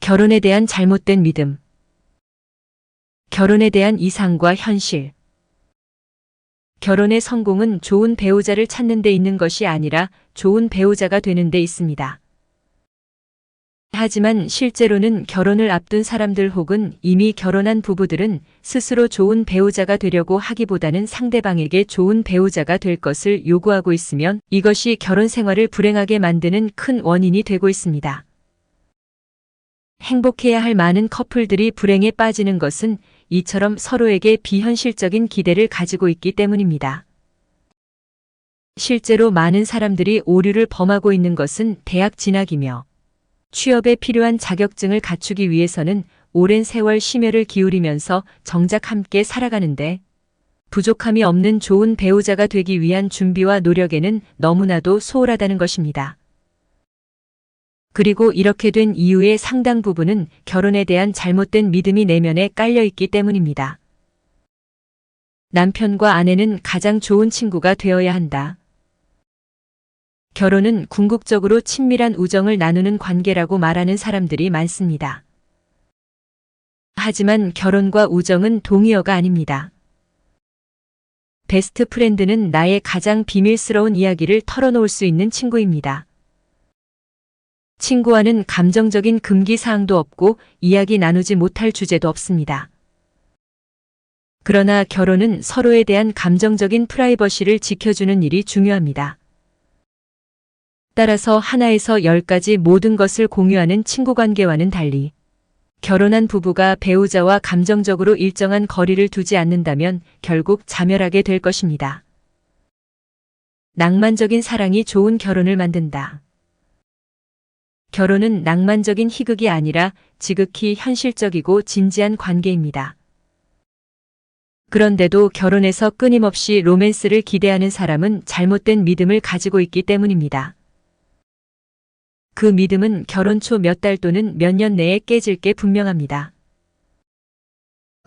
결혼에 대한 잘못된 믿음. 결혼에 대한 이상과 현실. 결혼의 성공은 좋은 배우자를 찾는 데 있는 것이 아니라 좋은 배우자가 되는 데 있습니다. 하지만 실제로는 결혼을 앞둔 사람들 혹은 이미 결혼한 부부들은 스스로 좋은 배우자가 되려고 하기보다는 상대방에게 좋은 배우자가 될 것을 요구하고 있으면 이것이 결혼 생활을 불행하게 만드는 큰 원인이 되고 있습니다. 행복해야 할 많은 커플들이 불행에 빠지는 것은 이처럼 서로에게 비현실적인 기대를 가지고 있기 때문입니다. 실제로 많은 사람들이 오류를 범하고 있는 것은 대학 진학이며 취업에 필요한 자격증을 갖추기 위해서는 오랜 세월 심혈을 기울이면서 정작 함께 살아가는데 부족함이 없는 좋은 배우자가 되기 위한 준비와 노력에는 너무나도 소홀하다는 것입니다. 그리고 이렇게 된 이유의 상당 부분은 결혼에 대한 잘못된 믿음이 내면에 깔려 있기 때문입니다. 남편과 아내는 가장 좋은 친구가 되어야 한다. 결혼은 궁극적으로 친밀한 우정을 나누는 관계라고 말하는 사람들이 많습니다. 하지만 결혼과 우정은 동의어가 아닙니다. 베스트 프렌드는 나의 가장 비밀스러운 이야기를 털어놓을 수 있는 친구입니다. 친구와는 감정적인 금기 사항도 없고 이야기 나누지 못할 주제도 없습니다. 그러나 결혼은 서로에 대한 감정적인 프라이버시를 지켜주는 일이 중요합니다. 따라서 하나에서 10까지 모든 것을 공유하는 친구 관계와는 달리 결혼한 부부가 배우자와 감정적으로 일정한 거리를 두지 않는다면 결국 자멸하게 될 것입니다. 낭만적인 사랑이 좋은 결혼을 만든다. 결혼은 낭만적인 희극이 아니라 지극히 현실적이고 진지한 관계입니다. 그런데도 결혼에서 끊임없이 로맨스를 기대하는 사람은 잘못된 믿음을 가지고 있기 때문입니다. 그 믿음은 결혼 초 몇 달 또는 몇 년 내에 깨질 게 분명합니다.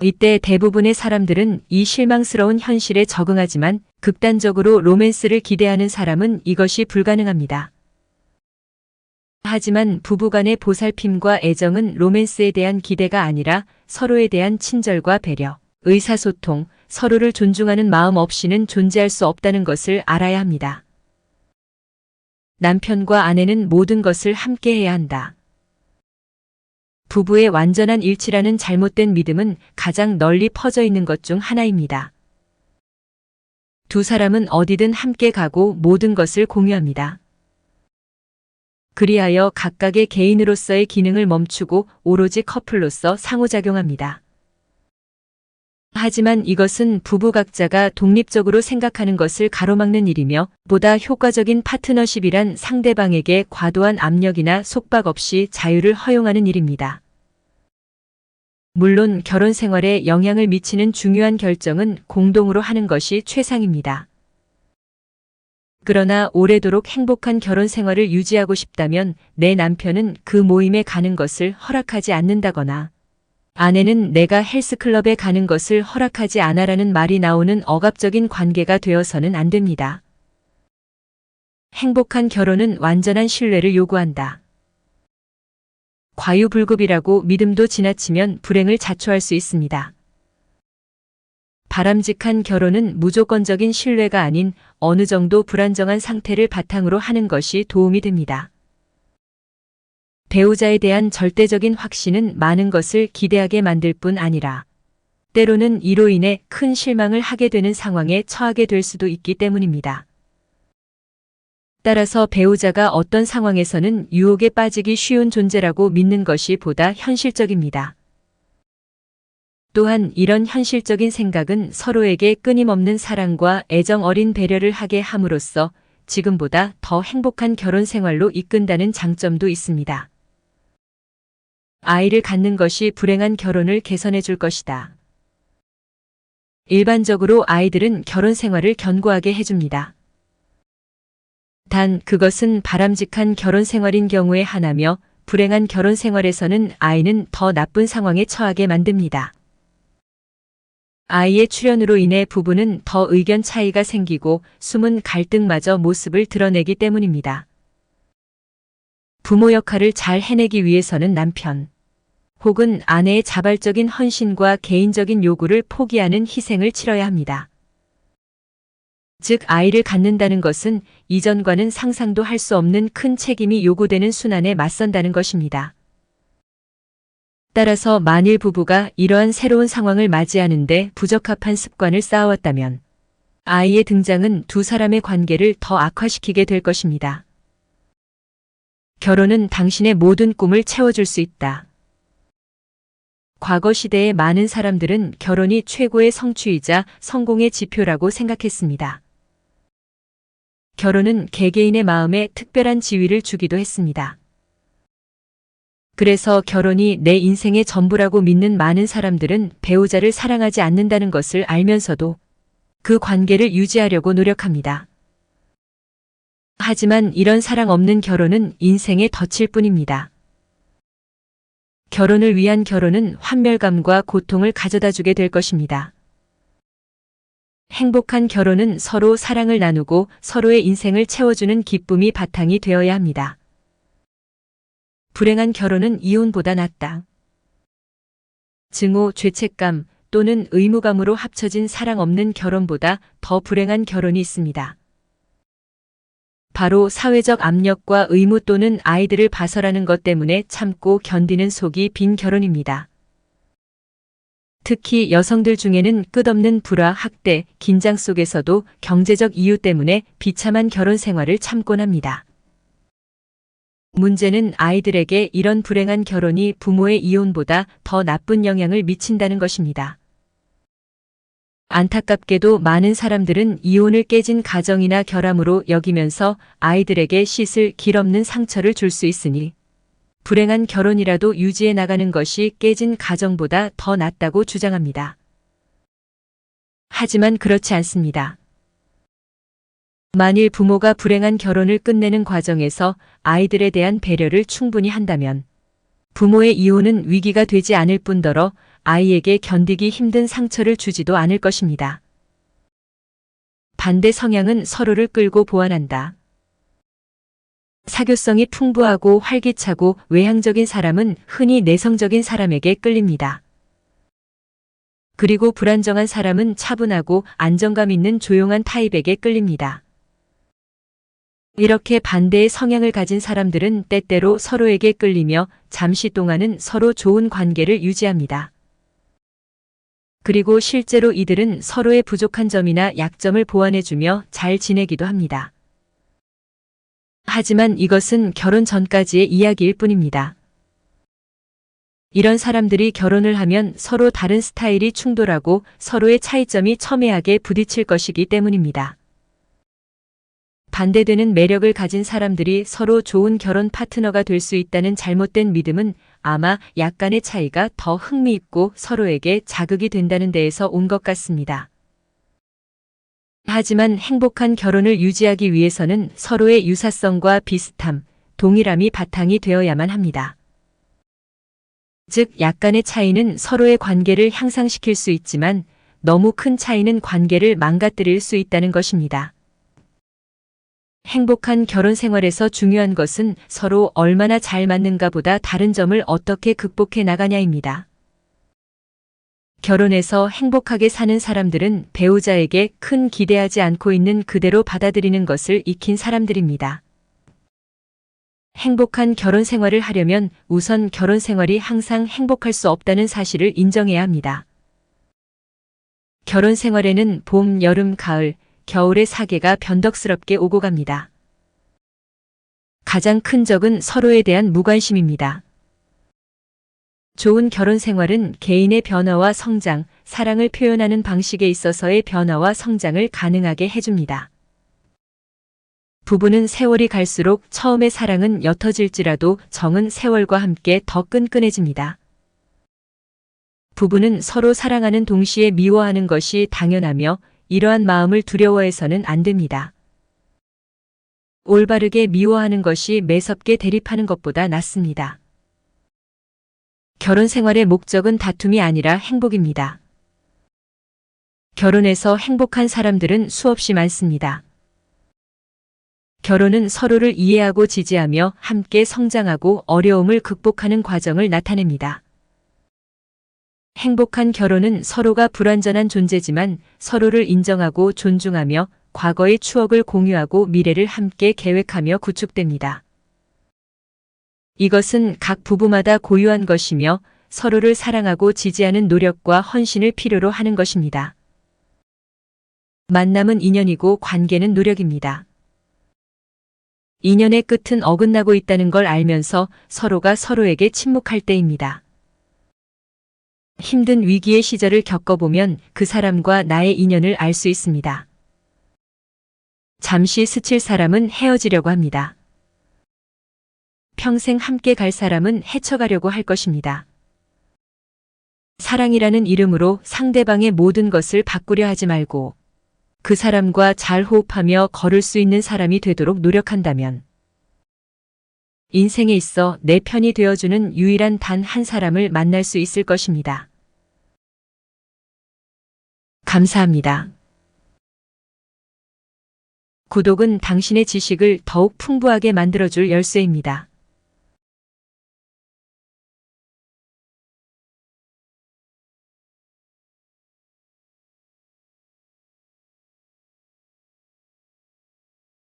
이때 대부분의 사람들은 이 실망스러운 현실에 적응하지만 극단적으로 로맨스를 기대하는 사람은 이것이 불가능합니다. 하지만 부부간의 보살핌과 애정은 로맨스에 대한 기대가 아니라 서로에 대한 친절과 배려, 의사소통, 서로를 존중하는 마음 없이는 존재할 수 없다는 것을 알아야 합니다. 남편과 아내는 모든 것을 함께 해야 한다. 부부의 완전한 일치라는 잘못된 믿음은 가장 널리 퍼져 있는 것 중 하나입니다. 두 사람은 어디든 함께 가고 모든 것을 공유합니다. 그리하여 각각의 개인으로서의 기능을 멈추고 오로지 커플로서 상호작용합니다. 하지만 이것은 부부 각자가 독립적으로 생각하는 것을 가로막는 일이며 보다 효과적인 파트너십이란 상대방에게 과도한 압력이나 속박 없이 자유를 허용하는 일입니다. 물론 결혼 생활에 영향을 미치는 중요한 결정은 공동으로 하는 것이 최상입니다. 그러나 오래도록 행복한 결혼 생활을 유지하고 싶다면 내 남편은 그 모임에 가는 것을 허락하지 않는다거나 아내는 내가 헬스클럽에 가는 것을 허락하지 않아라는 말이 나오는 억압적인 관계가 되어서는 안 됩니다. 행복한 결혼은 완전한 신뢰를 요구한다. 과유불급이라고 믿음도 지나치면 불행을 자초할 수 있습니다. 바람직한 결혼은 무조건적인 신뢰가 아닌 어느 정도 불안정한 상태를 바탕으로 하는 것이 도움이 됩니다. 배우자에 대한 절대적인 확신은 많은 것을 기대하게 만들 뿐 아니라 때로는 이로 인해 큰 실망을 하게 되는 상황에 처하게 될 수도 있기 때문입니다. 따라서 배우자가 어떤 상황에서는 유혹에 빠지기 쉬운 존재라고 믿는 것이 보다 현실적입니다. 또한 이런 현실적인 생각은 서로에게 끊임없는 사랑과 애정 어린 배려를 하게 함으로써 지금보다 더 행복한 결혼 생활로 이끈다는 장점도 있습니다. 아이를 갖는 것이 불행한 결혼을 개선해 줄 것이다. 일반적으로 아이들은 결혼 생활을 견고하게 해줍니다. 단 그것은 바람직한 결혼 생활인 경우에 하나며 불행한 결혼 생활에서는 아이는 더 나쁜 상황에 처하게 만듭니다. 아이의 출현으로 인해 부부는 더 의견 차이가 생기고 숨은 갈등마저 모습을 드러내기 때문입니다. 부모 역할을 잘 해내기 위해서는 남편, 혹은 아내의 자발적인 헌신과 개인적인 요구를 포기하는 희생을 치러야 합니다. 즉, 아이를 갖는다는 것은 이전과는 상상도 할 수 없는 큰 책임이 요구되는 순환에 맞선다는 것입니다. 따라서 만일 부부가 이러한 새로운 상황을 맞이하는데 부적합한 습관을 쌓아왔다면 아이의 등장은 두 사람의 관계를 더 악화시키게 될 것입니다. 결혼은 당신의 모든 꿈을 채워줄 수 있다. 과거 시대의 많은 사람들은 결혼이 최고의 성취이자 성공의 지표라고 생각했습니다. 결혼은 개개인의 마음에 특별한 지위를 주기도 했습니다. 그래서 결혼이 내 인생의 전부라고 믿는 많은 사람들은 배우자를 사랑하지 않는다는 것을 알면서도 그 관계를 유지하려고 노력합니다. 하지만 이런 사랑 없는 결혼은 인생의 덫일 뿐입니다. 결혼을 위한 결혼은 환멸감과 고통을 가져다 주게 될 것입니다. 행복한 결혼은 서로 사랑을 나누고 서로의 인생을 채워주는 기쁨이 바탕이 되어야 합니다. 불행한 결혼은 이혼보다 낫다. 증오, 죄책감 또는 의무감으로 합쳐진 사랑 없는 결혼보다 더 불행한 결혼이 있습니다. 바로 사회적 압력과 의무 또는 아이들을 봐서라는 것 때문에 참고 견디는 속이 빈 결혼입니다. 특히 여성들 중에는 끝없는 불화, 학대, 긴장 속에서도 경제적 이유 때문에 비참한 결혼 생활을 참곤 합니다. 문제는 아이들에게 이런 불행한 결혼이 부모의 이혼보다 더 나쁜 영향을 미친다는 것입니다. 안타깝게도 많은 사람들은 이혼을 깨진 가정이나 결함으로 여기면서 아이들에게 씻을 길 없는 상처를 줄 수 있으니 불행한 결혼이라도 유지해 나가는 것이 깨진 가정보다 더 낫다고 주장합니다. 하지만 그렇지 않습니다. 만일 부모가 불행한 결혼을 끝내는 과정에서 아이들에 대한 배려를 충분히 한다면 부모의 이혼은 위기가 되지 않을 뿐더러 아이에게 견디기 힘든 상처를 주지도 않을 것입니다. 반대 성향은 서로를 끌고 보완한다. 사교성이 풍부하고 활기차고 외향적인 사람은 흔히 내성적인 사람에게 끌립니다. 그리고 불안정한 사람은 차분하고 안정감 있는 조용한 타입에게 끌립니다. 이렇게 반대의 성향을 가진 사람들은 때때로 서로에게 끌리며 잠시 동안은 서로 좋은 관계를 유지합니다. 그리고 실제로 이들은 서로의 부족한 점이나 약점을 보완해주며 잘 지내기도 합니다. 하지만 이것은 결혼 전까지의 이야기일 뿐입니다. 이런 사람들이 결혼을 하면 서로 다른 스타일이 충돌하고 서로의 차이점이 첨예하게 부딪힐 것이기 때문입니다. 반대되는 매력을 가진 사람들이 서로 좋은 결혼 파트너가 될 수 있다는 잘못된 믿음은 아마 약간의 차이가 더 흥미있고 서로에게 자극이 된다는 데에서 온 것 같습니다. 하지만 행복한 결혼을 유지하기 위해서는 서로의 유사성과 비슷함, 동일함이 바탕이 되어야만 합니다. 즉, 약간의 차이는 서로의 관계를 향상시킬 수 있지만 너무 큰 차이는 관계를 망가뜨릴 수 있다는 것입니다. 행복한 결혼 생활에서 중요한 것은 서로 얼마나 잘 맞는가 보다 다른 점을 어떻게 극복해 나가냐입니다. 결혼해서 행복하게 사는 사람들은 배우자에게 큰 기대하지 않고 있는 그대로 받아들이는 것을 익힌 사람들입니다. 행복한 결혼 생활을 하려면 우선 결혼 생활이 항상 행복할 수 없다는 사실을 인정해야 합니다. 결혼 생활에는 봄, 여름, 가을, 겨울의 사계가 변덕스럽게 오고 갑니다. 가장 큰 적은 서로에 대한 무관심입니다. 좋은 결혼 생활은 개인의 변화와 성장, 사랑을 표현하는 방식에 있어서의 변화와 성장을 가능하게 해줍니다. 부부는 세월이 갈수록 처음의 사랑은 옅어질지라도 정은 세월과 함께 더 끈끈해집니다. 부부는 서로 사랑하는 동시에 미워하는 것이 당연하며 이러한 마음을 두려워해서는 안 됩니다. 올바르게 미워하는 것이 매섭게 대립하는 것보다 낫습니다. 결혼 생활의 목적은 다툼이 아니라 행복입니다. 결혼해서 행복한 사람들은 수없이 많습니다. 결혼은 서로를 이해하고 지지하며 함께 성장하고 어려움을 극복하는 과정을 나타냅니다. 행복한 결혼은 서로가 불완전한 존재지만 서로를 인정하고 존중하며 과거의 추억을 공유하고 미래를 함께 계획하며 구축됩니다. 이것은 각 부부마다 고유한 것이며 서로를 사랑하고 지지하는 노력과 헌신을 필요로 하는 것입니다. 만남은 인연이고 관계는 노력입니다. 인연의 끝은 어긋나고 있다는 걸 알면서 서로가 서로에게 침묵할 때입니다. 힘든 위기의 시절을 겪어보면 그 사람과 나의 인연을 알 수 있습니다. 잠시 스칠 사람은 헤어지려고 합니다. 평생 함께 갈 사람은 헤쳐가려고 할 것입니다. 사랑이라는 이름으로 상대방의 모든 것을 바꾸려 하지 말고 그 사람과 잘 호흡하며 걸을 수 있는 사람이 되도록 노력한다면 인생에 있어 내 편이 되어주는 유일한 단 한 사람을 만날 수 있을 것입니다. 감사합니다. 구독은 당신의 지식을 더욱 풍부하게 만들어줄 열쇠입니다.